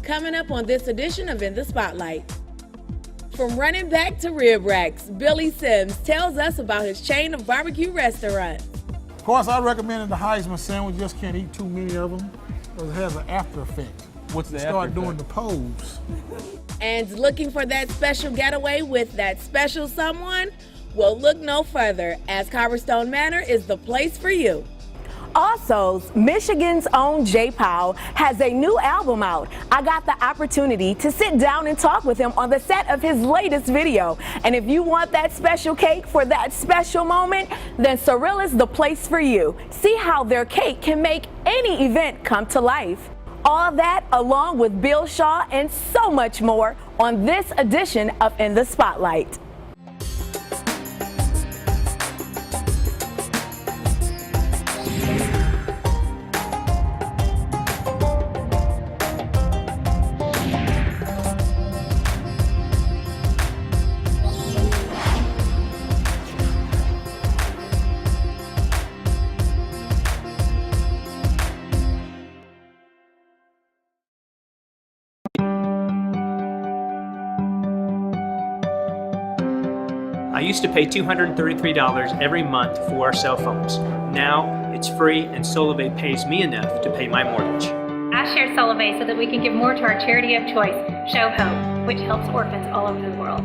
Coming up on this edition of In the Spotlight. From running back to rib racks, Billy Sims tells us about his chain of barbecue restaurants. Of course, I recommended the Heisman sandwich. You just can't eat too many of them because it has an after effect. What's the Start after doing effect? the pose. And looking for that special getaway with that special someone? Well, look no further, as Cobblestone Manor is the place for you. Also, Michigan's own Poww has a new album out. I got the opportunity to sit down and talk with him on the set of his latest video. And if you want that special cake for that special moment, then Sorella's the place for you. See how their cake can make any event come to life. All that along with Bill Shaw and so much more on this edition of In the Spotlight. I used to pay $233 every month for our cell phones. Now it's free and Soleil pays me enough to pay my mortgage. I share Soleil so that we can give more to our charity of choice, Show Hope, which helps orphans all over the world.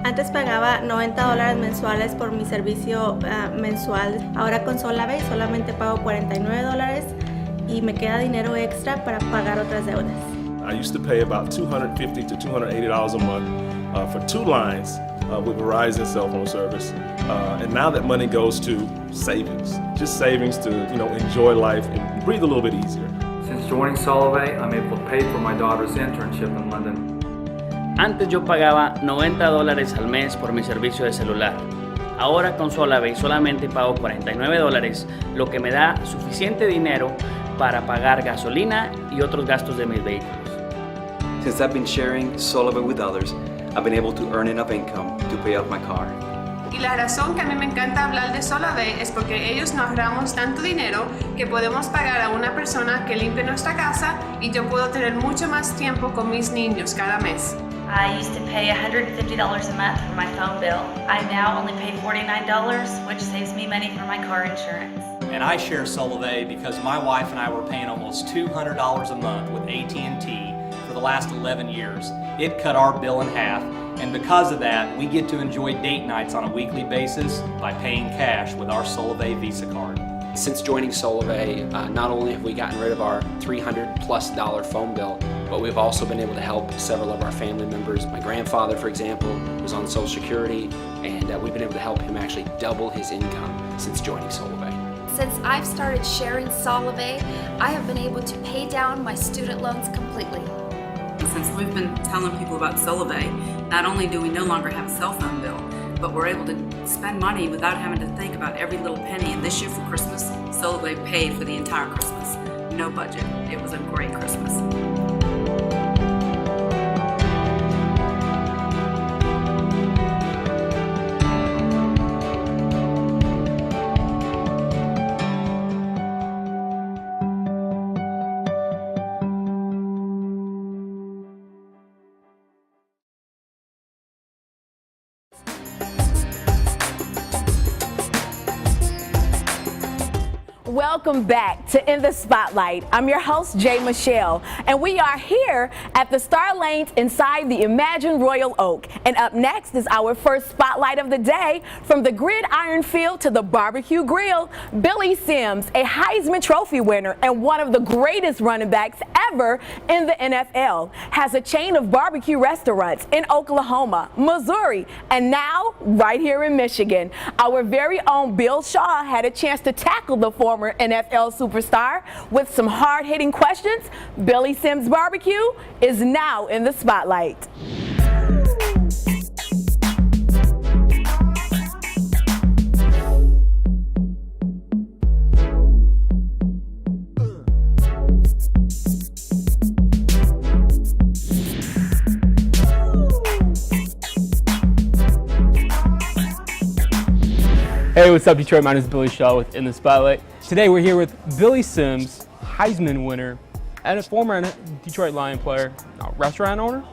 Antes pagaba $90 mensuales por mi servicio mensual. Ahora con Soleil solamente pago $49 y me queda dinero extra para pagar otras deudas. I used to pay about $250 to $280 a month for 2 lines with Verizon cell phone service, and now that money goes to savings, just savings to enjoy life and breathe a little bit easier. Since joining Soleil, I'm able to pay for my daughter's internship in London. Antes yo pagaba $90 al mes por mi servicio de celular. Ahora con Soleil solamente pago $49, lo que me da suficiente dinero para pagar gasolina y otros gastos de mis vehículos. Since I've been sharing Soleil with others, I've been able to earn enough income to pay off my car. Y la razón que a mí me encanta hablar de Soleil es porque ellos nos ahorramos tanto dinero que podemos pagar a una persona que limpie nuestra casa y yo puedo tener mucho más tiempo con mis niños cada mes. I used to pay $150 a month for my phone bill. I now only pay $49, which saves me money for my car insurance. And I share Soleil because my wife and I were paying almost $200 a month with AT&T for the last 11 years. It cut our bill in half, and because of that, we get to enjoy date nights on a weekly basis by paying cash with our Soleil Visa card. Since joining Soleil, not only have we gotten rid of our $300+ phone bill, but we've also been able to help several of our family members. My grandfather, for example, was on Social Security, and we've been able to help him actually double his income since joining Soleil. Since I've started sharing Soleil, I have been able to pay down my student loans completely. Since we've been telling people about Soleil, not only do we no longer have a cell phone bill, but we're able to spend money without having to think about every little penny. And this year for Christmas, Soleil paid for the entire Christmas. No budget. It was a great Christmas. Welcome back to In the Spotlight. I'm your host, Jay Michelle, and we are here at the Star Lanes inside the Imagine Royal Oak. And up next is our first spotlight of the day. From the gridiron field to the barbecue grill, Billy Sims, a Heisman Trophy winner and one of the greatest running backs ever in the NFL, has a chain of barbecue restaurants in Oklahoma, Missouri, and now right here in Michigan. Our very own Bill Shaw had a chance to tackle the former NFL superstar with some hard-hitting questions. Billy Sims Barbecue is now in the spotlight. Hey, what's up, Detroit? My name is Billy Shaw with In the Spotlight. Today we're here with Billy Sims, Heisman winner, And a former Detroit Lion player, restaurant owner?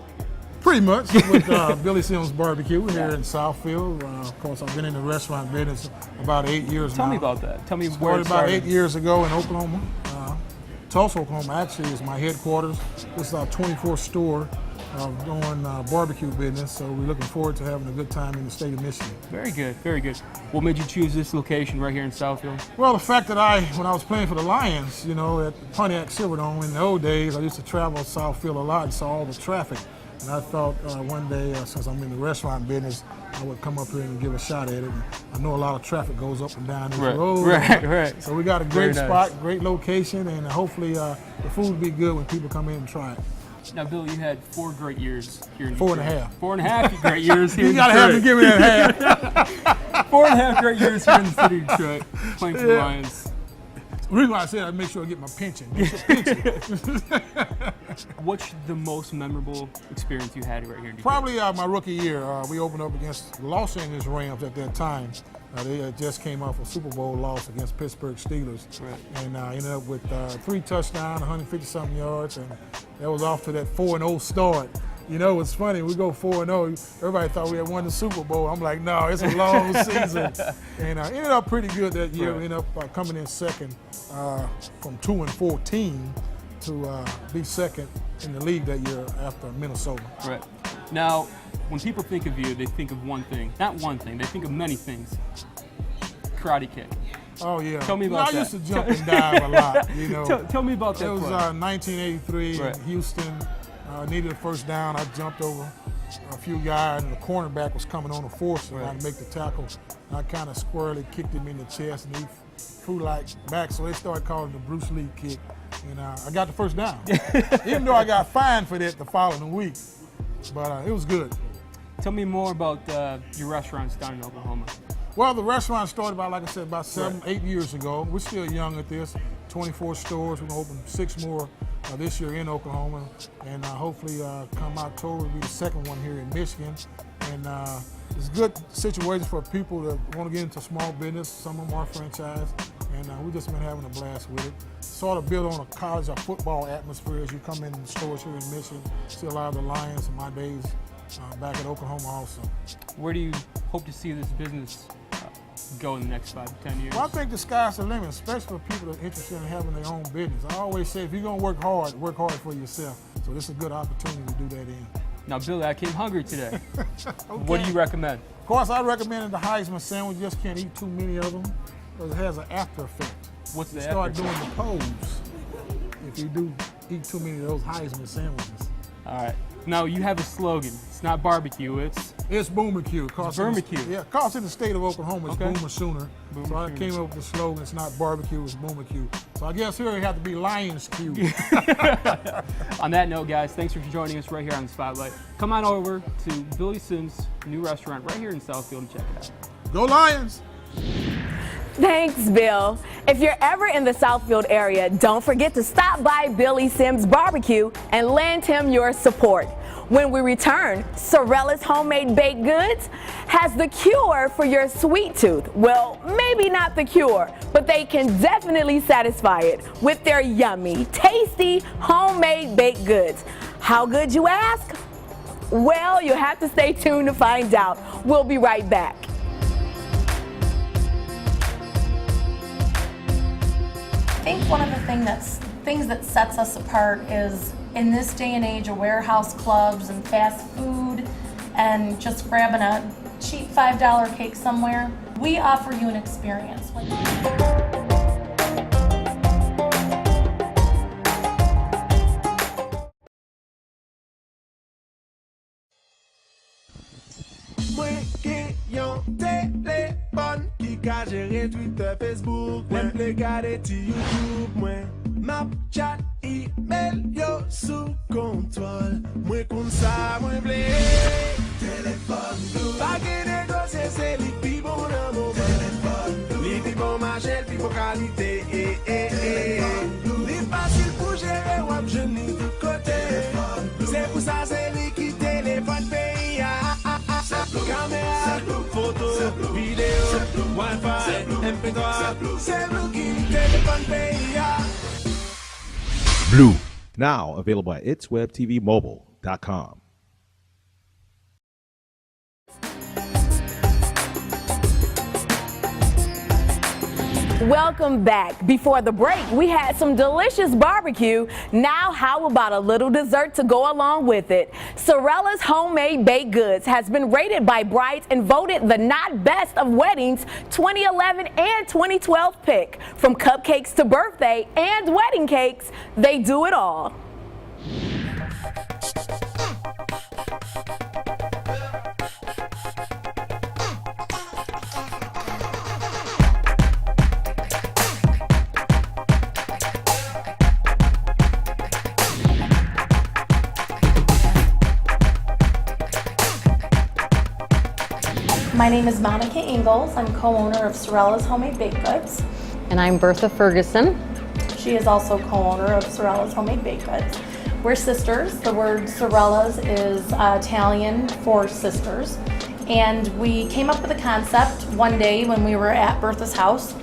Pretty much, with Billy Sims Barbecue here in Southfield. Of course, I've been in the restaurant business about 8 years now. Tell me about that. Tell me where it started. started. About 8 years ago in Oklahoma. Tulsa, Oklahoma actually is my headquarters. This is our 24th store doing barbecue business, so we're looking forward to having a good time in the state of Michigan. Very good, very good. What made you choose this location right here in Southfield? Well, the fact that when I was playing for the Lions, you know, at Pontiac Silverdome in the old days, I used to travel Southfield a lot and saw all the traffic. And I thought one day, since I'm in the restaurant business, I would come up here and give a shot at it. And I know a lot of traffic goes up and down this road. Right. So we got a great spot, great location, and hopefully the food will be good when people come in and try it. Now, Bill, you had 4 great years here in Detroit. 4.5. 4.5 great years here in Detroit. You gotta have to give me that half. 4.5 great years here in the city of Detroit, playing for the Lions. The reason why I said I make sure I get my pension. What's the most memorable experience you had right here in Detroit? Probably my rookie year. We opened up against the Los Angeles Rams at that time. They just came off a Super Bowl loss against Pittsburgh Steelers. Right. And ended up with 3 touchdowns, 150-something yards, and that was off to that 4-0 start. You know, it's funny, we go 4-0, everybody thought we had won the Super Bowl. I'm like, no, it's a long season. And ended up pretty good that year. We ended up coming in second from 2-14 to be second in the league that year after Minnesota. Right. Now, when people think of you, they think of one thing. Not one thing, they think of many things. Karate kick. Oh, yeah. Tell me about that. I used to jump and dive a lot, you know. Tell me about that. It was 1983 in Houston. Needed a first down. I jumped over a few guys, and the cornerback was coming on the force and I had to make the tackle. And I kind of squarely kicked him in the chest, and he flew like back, so they started calling it the Bruce Lee kick. And I got the first down, even though I got fined for that the following week. But it was good. Tell me more about your restaurants down in Oklahoma. Well, the restaurant started about, like I said, about 7-8 years ago. We're still young at this. 24 stores. We're gonna open 6 more this year in Oklahoma, and hopefully come October will be the second one here in Michigan. And it's a good situation for people that want to get into small business. Some of them are franchise, and we've just been having a blast with it. Sort of built on a college or football atmosphere as you come in the stores here in Michigan. See a lot of the Lions in my days back at Oklahoma also. Where do you hope to see this business go in the next 5 to 10 years? Well, I think the sky's the limit, especially for people that are interested in having their own business. I always say, if you're gonna work hard for yourself. So this is a good opportunity to do that in. Now, Billy, I came hungry today. Okay. What do you recommend? Of course, I recommended the Heisman sandwich. Just can't eat too many of them because it has an after effect. What's the Start after doing effect? the pose if you do eat too many of those Heisman sandwiches. All right. Now, you have a slogan. It's not barbecue, It's Boomercue. It's Boomercue. Yeah, cause in the state of Oklahoma, it's Boomer Sooner. Boomer so I Sooner. came up with the slogan, it's not barbecue, it's Boomercue. So I guess here it had to be Lions Q. On that note, guys, thanks for joining us right here on the Spotlight. Come on over to Billy Sims' new restaurant right here in Southfield and check it out. Go Lions! Thanks, Bill. If you're ever in the Southfield area, don't forget to stop by Billy Sims Barbecue and lend him your support. When we return, Sorella's Homebaked Goods has the cure for your sweet tooth. Well, maybe not the cure, but they can definitely satisfy it with their yummy, tasty, homemade baked goods. How good, you ask? Well, you'll have to stay tuned to find out. We'll be right back. I think one of the things that sets us apart is, in this day and age of warehouse clubs and fast food and just grabbing a cheap $5 cake somewhere, we offer you an experience. Téléphone qui ka gérer Twitter, Facebook, même le garder ti YouTube, moi. Map, chat, email, yo sous contrôle. Moi comme ça, moi blé. Téléphone blue. Pas que négocier, c'est les plus bons dans mon téléphone. Les plus bons marchés, les plus bonnes qualités. Les faciles pour gérer, wap je n'ai de côté. C'est pour ça, c'est les qui téléphone pays. Caméra, photo, vidéo, Wi-Fi, MP3, c'est Blue qui téléphone pays. Blue, Now available at itswebtvmobile.com. Welcome back. Before the break, we had some delicious barbecue. Now, how about a little dessert to go along with it? Sorella's Homemade Baked Goods has been rated by brides and voted the Not Best of Weddings 2011 and 2012 pick. From cupcakes to birthday and wedding cakes, they do it all. My name is Monica Ingalls. I'm co-owner of Sorella's Homemade Baked Goods. And I'm Bertha Ferguson. She is also co-owner of Sorella's Homemade Baked Goods. We're sisters. The word Sorella's is Italian for sisters. And we came up with a concept one day when we were at Bertha's house,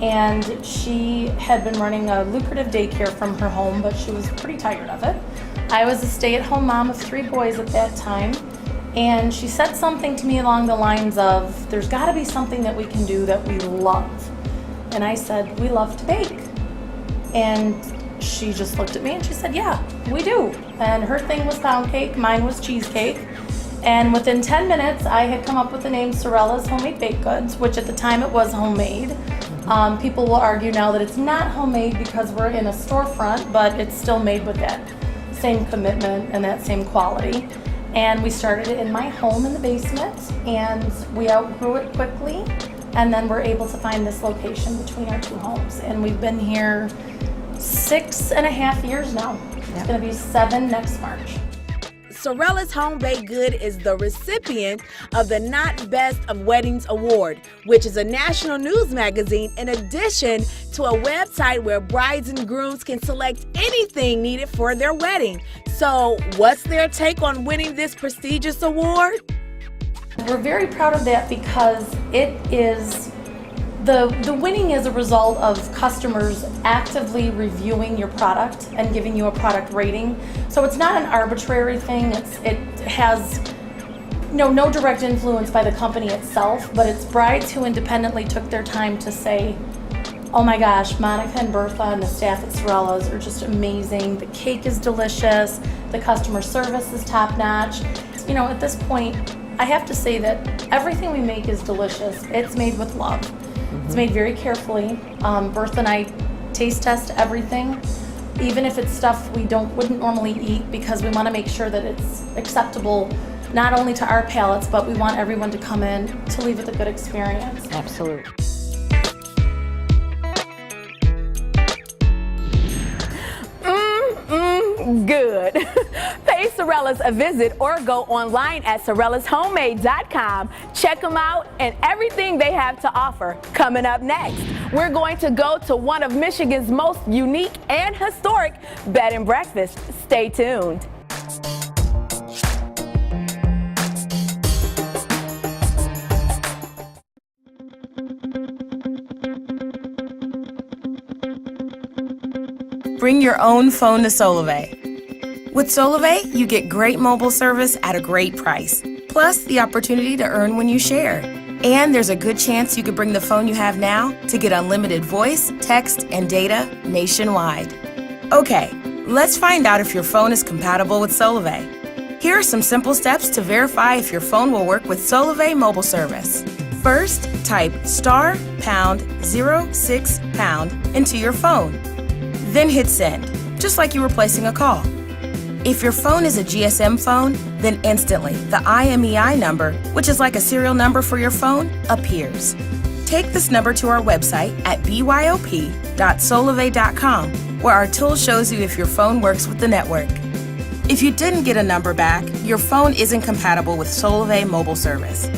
and she had been running a lucrative daycare from her home, but she was pretty tired of it. I was a stay-at-home mom of 3 boys at that time. And she said something to me along the lines of, there's got to be something that we can do that we love. And I said, we love to bake. And she just looked at me and she said, yeah, we do. And her thing was pound cake, mine was cheesecake. And within 10 minutes, I had come up with the name Sorella's Homemade Baked Goods, which at the time it was homemade. People will argue now that it's not homemade because we're in a storefront, but it's still made with that same commitment and that same quality. And we started it in my home in the basement, and we outgrew it quickly, and then we're able to find this location between our 2 homes. And we've been here 6.5 years now. It's going to be 7 next March. Sorella's Home Baked Good is the recipient of the Not Best of Weddings Award, which is a national news magazine in addition to a website where brides and grooms can select anything needed for their wedding. So, what's their take on winning this prestigious award? We're very proud of that because it is the winning is a result of customers actively reviewing your product and giving you a product rating. So it's not an arbitrary thing. It has no direct influence by the company itself, but it's brides who independently took their time to say, oh my gosh, Monica and Bertha and the staff at Sorella's are just amazing. The cake is delicious. The customer service is top notch. At this point, I have to say that everything we make is delicious. It's made with love. It's made very carefully. Bertha and I taste test everything, even if it's stuff we wouldn't normally eat, because we want to make sure that it's acceptable not only to our palates, but we want everyone to come in to leave with a good experience. Absolutely. Good. Pay Sorella's a visit or go online at sorellashomemade.com. Check them out and everything they have to offer. Coming up next, we're going to go to one of Michigan's most unique and historic bed and breakfasts. Stay tuned. Bring your own phone to Solevay. With Solevay, you get great mobile service at a great price, plus the opportunity to earn when you share. And there's a good chance you could bring the phone you have now to get unlimited voice, text, and data nationwide. Okay, let's find out if your phone is compatible with Solevay. Here are some simple steps to verify if your phone will work with Solevay mobile service. First, type *#06# into your phone. Then hit send, just like you were placing a call. If your phone is a GSM phone, then instantly the IMEI number, which is like a serial number for your phone, appears. Take this number to our website at byop.solevay.com, where our tool shows you if your phone works with the network. If you didn't get a number back, your phone isn't compatible with Solevay mobile service.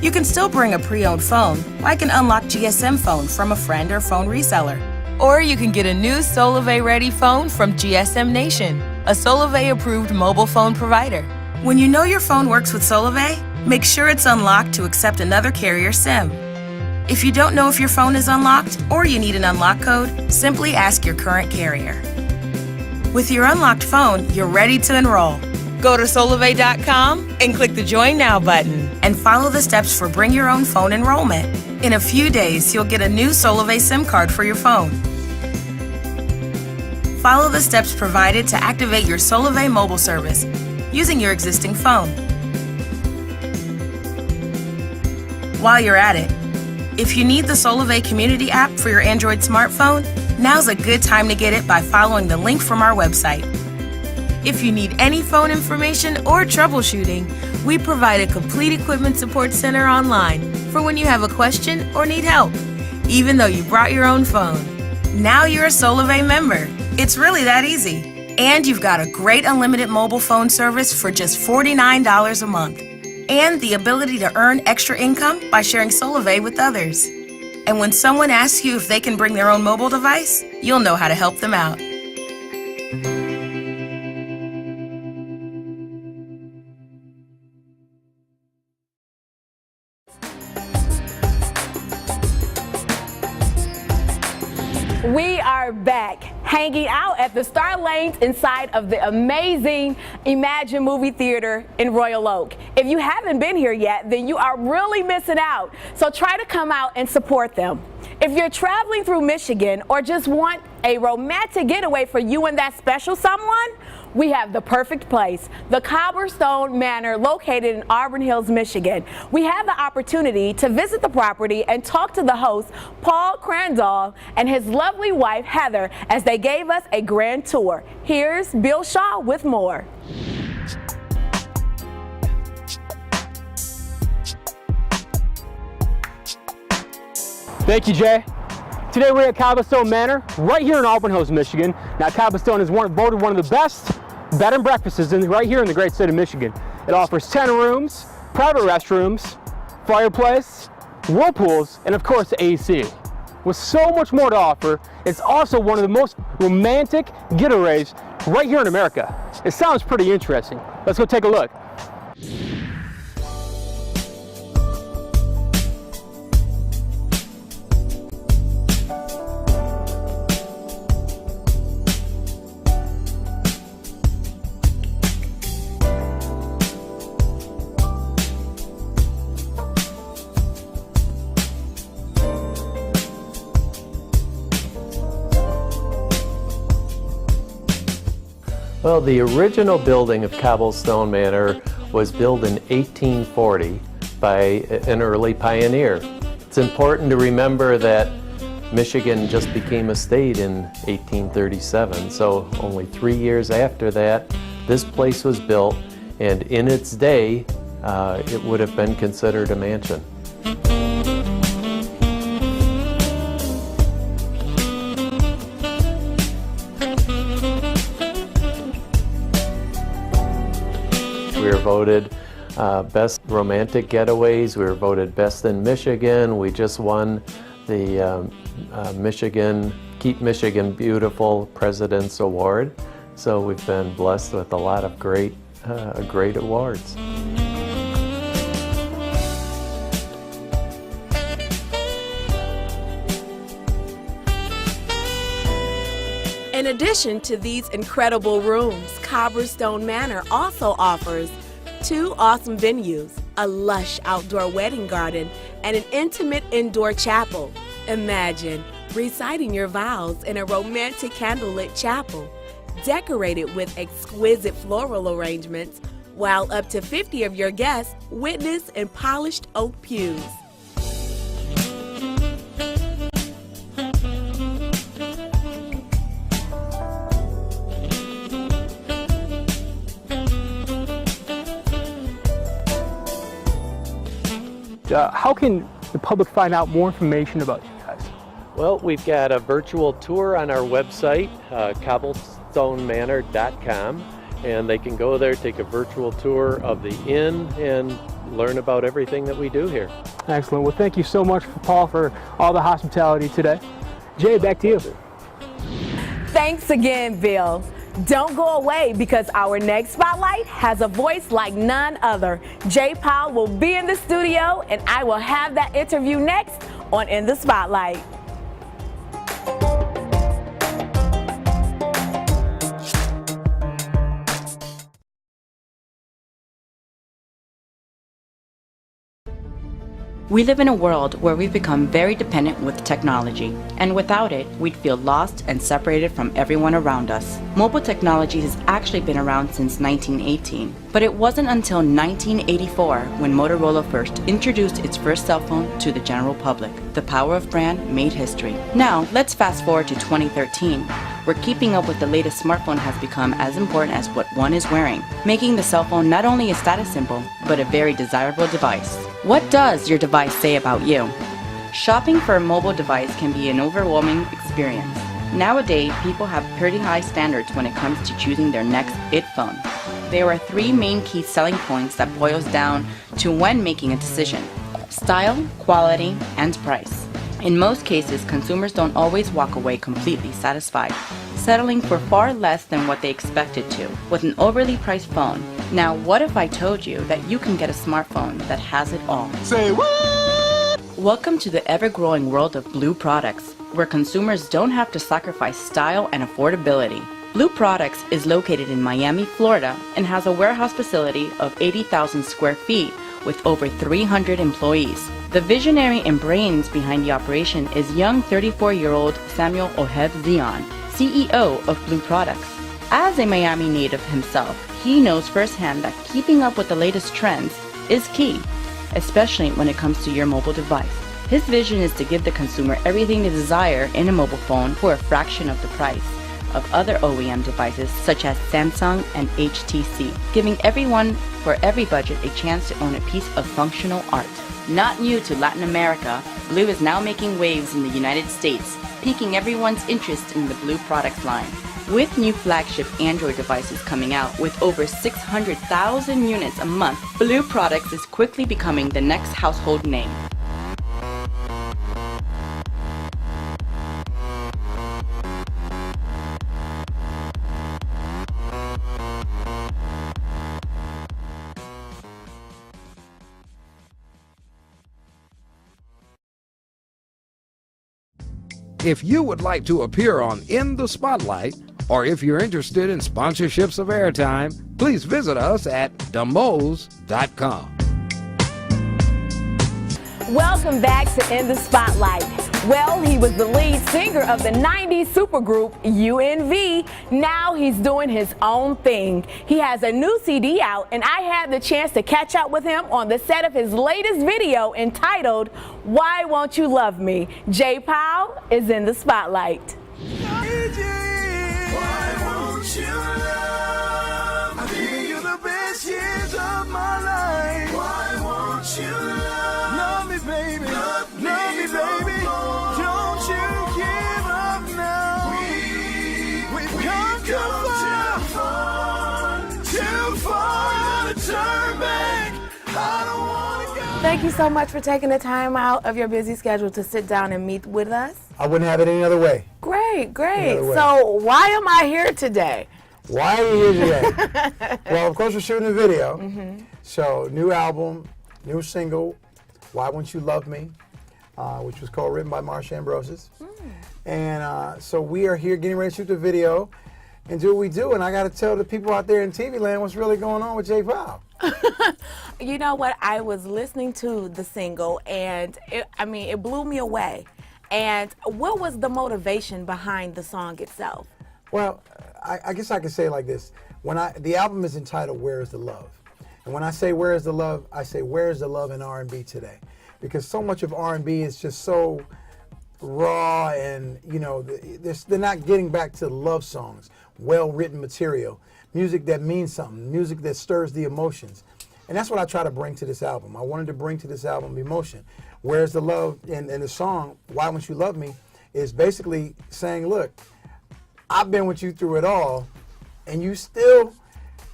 You can still bring a pre-owned phone, like an unlocked GSM phone from a friend or phone reseller. Or you can get a new Solevay-ready phone from GSM Nation, a Solevay-approved mobile phone provider. When you know your phone works with Solevay, make sure it's unlocked to accept another carrier SIM. If you don't know if your phone is unlocked or you need an unlock code, simply ask your current carrier. With your unlocked phone, you're ready to enroll. Go to solove.com and click the Join Now button and follow the steps for Bring Your Own Phone enrollment. In a few days, you'll get a new Solove SIM card for your phone. Follow the steps provided to activate your Solove mobile service using your existing phone. While you're at it, if you need the Solove Community app for your Android smartphone, now's a good time to get it by following the link from our website. If you need any phone information or troubleshooting, we provide a complete equipment support center online for when you have a question or need help, even though you brought your own phone. Now you're a Solove member. It's really that easy. And you've got a great unlimited mobile phone service for just $49 a month. And the ability to earn extra income by sharing Solove with others. And when someone asks you if they can bring their own mobile device, you'll know how to help them out. We are back hanging out at the Star Lanes inside of the amazing Imagine Movie Theater in Royal Oak. If you haven't been here yet, then you are really missing out. So try to come out and support them. If you're traveling through Michigan or just want a romantic getaway for you and that special someone, we have the perfect place, the COBBLESTONE Manor located in Auburn Hills, Michigan. We have the opportunity to visit the property and talk to the host, Paul Crandall, and his lovely wife, Heather, as they gave us a grand tour. Here's Bill Shaw with more. Thank you, Jay. Today we're at COBBLESTONE Manor, right here in Auburn Hills, Michigan. Now, COBBLESTONE is voted one of the best bed and breakfasts right here in the great state of Michigan. It offers 10 rooms, private restrooms, fireplace, whirlpools, and of course AC. With so much more to offer, it's also one of the most romantic getaways right here in America. It sounds pretty interesting. Let's go take a look. Well, the original building of COBBLESTONE Manor was built in 1840 by an early pioneer. It's important to remember that Michigan just became a state in 1837, so only 3 years after that, this place was built, and in its day, it would have been considered a mansion. We were voted best romantic getaways. We were voted best in Michigan. We just won the Michigan Keep Michigan Beautiful President's Award. So we've been blessed with a lot of great awards. In addition to these incredible rooms, COBBLESTONE Manor also offers 2 awesome venues, a lush outdoor wedding garden, and an intimate indoor chapel. Imagine reciting your vows in a romantic candlelit chapel, decorated with exquisite floral arrangements, while up to 50 of your guests witness in polished oak pews. How can the public find out more information about you guys? Well, we've got a virtual tour on our website, COBBLESTONEMANOR.com, and they can go there, take a virtual tour of the inn, and learn about everything that we do here. Excellent. Well, thank you so much, Paul, for all the hospitality today. Jay, back to you. Thanks again, Bill. Don't go away, because our next spotlight has a voice like none other. Jay Poww will be in the studio, and I will have that interview next on In the Spotlight. We live in a world where we've become very dependent with technology, and without it, we'd feel lost and separated from everyone around us. Mobile technology has actually been around since 1918, but it wasn't until 1984 when Motorola first introduced its first cell phone to the general public. The power of brand made history. Now, let's fast forward to 2013, where keeping up with the latest smartphone has become as important as what one is wearing, making the cell phone not only a status symbol, but a very desirable device. What does your device say about you? Shopping for a mobile device can be an overwhelming experience. Nowadays, people have pretty high standards when it comes to choosing their next IT phone. There are three main key selling points that boils down to when making a decision: style, quality, and price. In most cases, consumers don't always walk away completely satisfied, settling for far less than what they expected to with an overly priced phone. Now, what if I told you that you can get a smartphone that has it all? Say what? Welcome to the ever-growing world of Blue Products, where consumers don't have to sacrifice style and affordability. Blue Products is located in Miami, Florida, and has a warehouse facility of 80,000 square feet with over 300 employees. The visionary and brains behind the operation is young 34-year-old Samuel Oheb Zion, CEO of Blue Products. As a Miami native himself, he knows firsthand that keeping up with the latest trends is key, especially when it comes to your mobile device. His vision is to give the consumer everything they desire in a mobile phone for a fraction of the price of other OEM devices such as Samsung and HTC, giving everyone for every budget a chance to own a piece of functional art. Not new to Latin America, Blue is now making waves in the United States, piquing everyone's interest in the Blue Products line. With new flagship Android devices coming out with over 600,000 units a month, Blue Products is quickly becoming the next household name. If you would like to appear on In the Spotlight, or if you're interested in sponsorships of airtime, please visit us at DaMos.com. Welcome back to In the Spotlight. Well, he was the lead singer of the 90s supergroup UNV. Now he's doing his own thing. He has a new CD out, and I had the chance to catch up with him on the set of his latest video entitled, Why Won't You Love Me? J. Poww is in the spotlight. Why won't you love me? You're the best years of my life. Why won't you love me, baby? Love me, baby. Don't you give up now. We've come too far to turn back. I don't want to go. Thank you so much for taking the time out of your busy schedule to sit down and meet with us. I wouldn't have it any other way. Great, great. So why am I here today? Why are you here today? Well, of course, we're shooting a video. So, new album, new single, Why Won't You Love Me, which was co-written by Marsha Ambrosius. And so we are here getting ready to shoot the video and do what we do. And I got to tell the people out there in TV land what's really going on with J. Poww. You know what? I was listening to the single, and it blew me away. And what was the motivation behind the song itself? Well, I guess I could say it like this. The album is entitled Where Is the Love? And when I say where is the love, I say where is the love in R&B today? Because so much of R&B is just so raw, and they're not getting back to love songs, well-written material, music that means something, music that stirs the emotions. And that's what I try to bring to this album. I wanted to bring to this album emotion. Where's the love in the song, Why Won't You Love Me, is basically saying, look, I've been with you through it all, and you still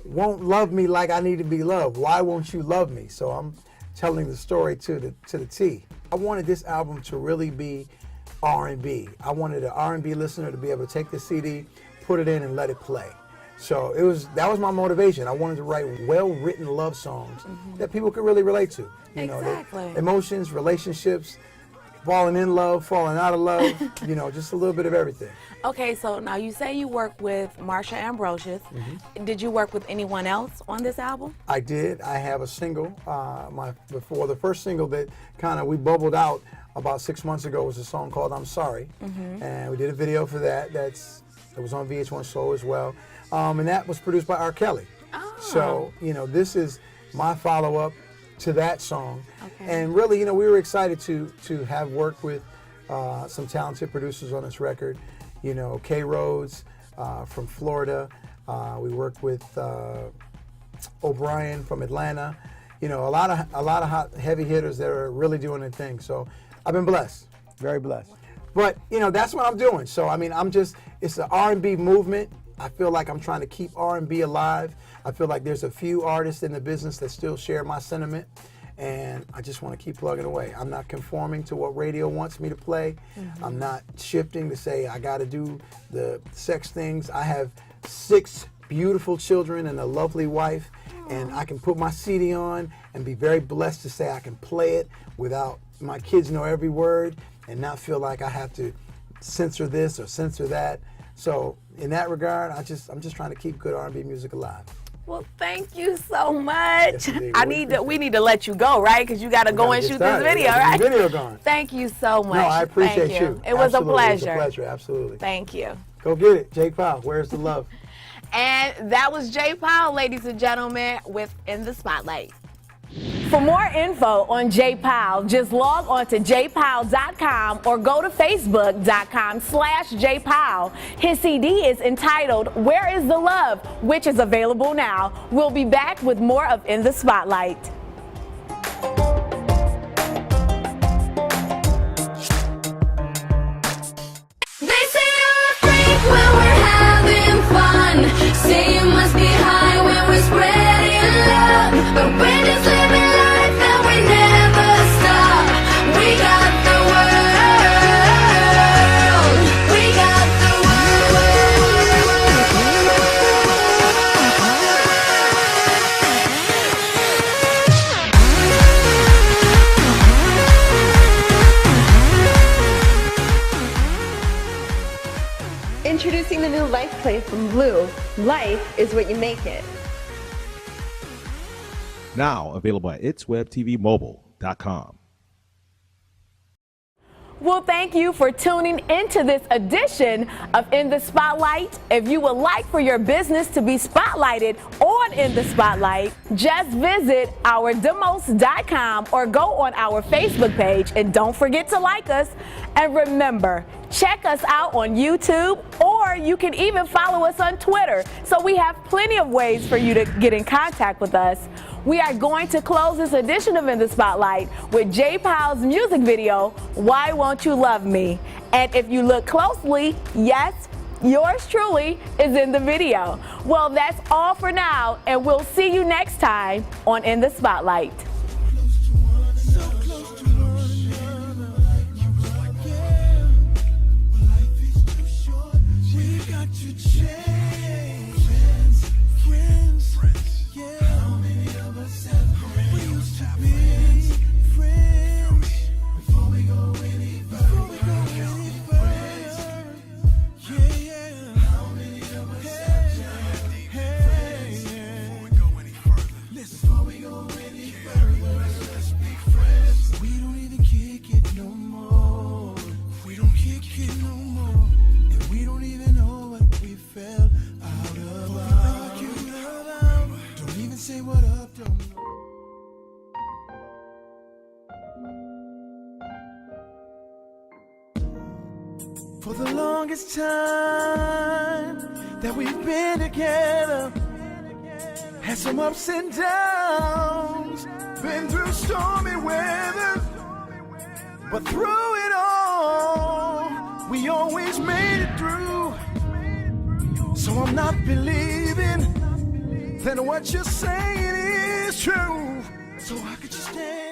won't love me like I need to be loved. Why won't you love me? So I'm telling the story to the T. I wanted this album to really be R&B. I wanted an R&B listener to be able to take the CD, put it in, and let it play. So that was my motivation. I wanted to write well-written love songs that people could really relate to. Exactly. Emotions, relationships, falling in love, falling out of love, you know, just a little bit of everything. Okay, so now you say you work with Marsha Ambrosius. Did you work with anyone else on this album? I did. I have a single. The first single that kind of we bubbled out about 6 months ago was a song called "I'm Sorry," and we did a video for that. It was on VH1 Soul as well, and that was produced by R. Kelly. So you know, this is my follow-up to that song, and really, you know, we were excited to have worked with some talented producers on this record. You know, K. Rhodes from Florida. We worked with O'Brien from Atlanta. You know, a lot of hot, heavy hitters that are really doing their thing. So I've been blessed, very blessed. But you know, that's what I'm doing. So I mean, it's the R&B movement. I feel like I'm trying to keep R&B alive. I feel like there's a few artists in the business that still share my sentiment. And I just want to keep plugging away. I'm not conforming to what radio wants me to play. I'm not shifting to say I got to do the sex things. I have 6 beautiful children and a lovely wife, and I can put my CD on and be very blessed to say I can play it without my kids know every word and not feel like I have to censor this or censor that. So in that regard, I'm just trying to keep good R&B music alive. Well, thank you so much. Yes, we need to let you go, right? Because you got to go and shoot this video, right? Video going. Thank you so much. No, I appreciate you. It was a pleasure. It was a pleasure, absolutely. Thank you. Go get it, Jake Poww. Where's the love? And that was Jay Poww, ladies and gentlemen, with In the Spotlight. For more info on Jay Poww, just log on to jpoww.com or go to facebook.com/Jay Poww. His CD is entitled Where is the Love, which is available now. We'll be back with more of In the Spotlight. They say I'm a freak when we're having fun. Say you must be high when we're spreading love. But we're just living life and we never stop. We got the world. We got the Introducing the new Life Play from Blue. Life is what you make it. Now available at itswebtvmobile.com. Well, thank you for tuning into this edition of In the Spotlight. If you would like for your business to be spotlighted on In the Spotlight, just visit our DaMos.com or go on our Facebook page, and don't forget to like us. And remember, check us out on YouTube, or you can even follow us on Twitter. So we have plenty of ways for you to get in contact with us. We are going to close this edition of In the Spotlight with Jay Poww's music video, Why Won't You Love Me? And if you look closely, yes, yours truly is in the video. Well, that's all for now, and we'll see you next time on In the Spotlight. For the longest time that we've been together, had some ups and downs, been through stormy weather, but through it all, we always made it through. So I'm not believing that what you're saying is true. So I could just stand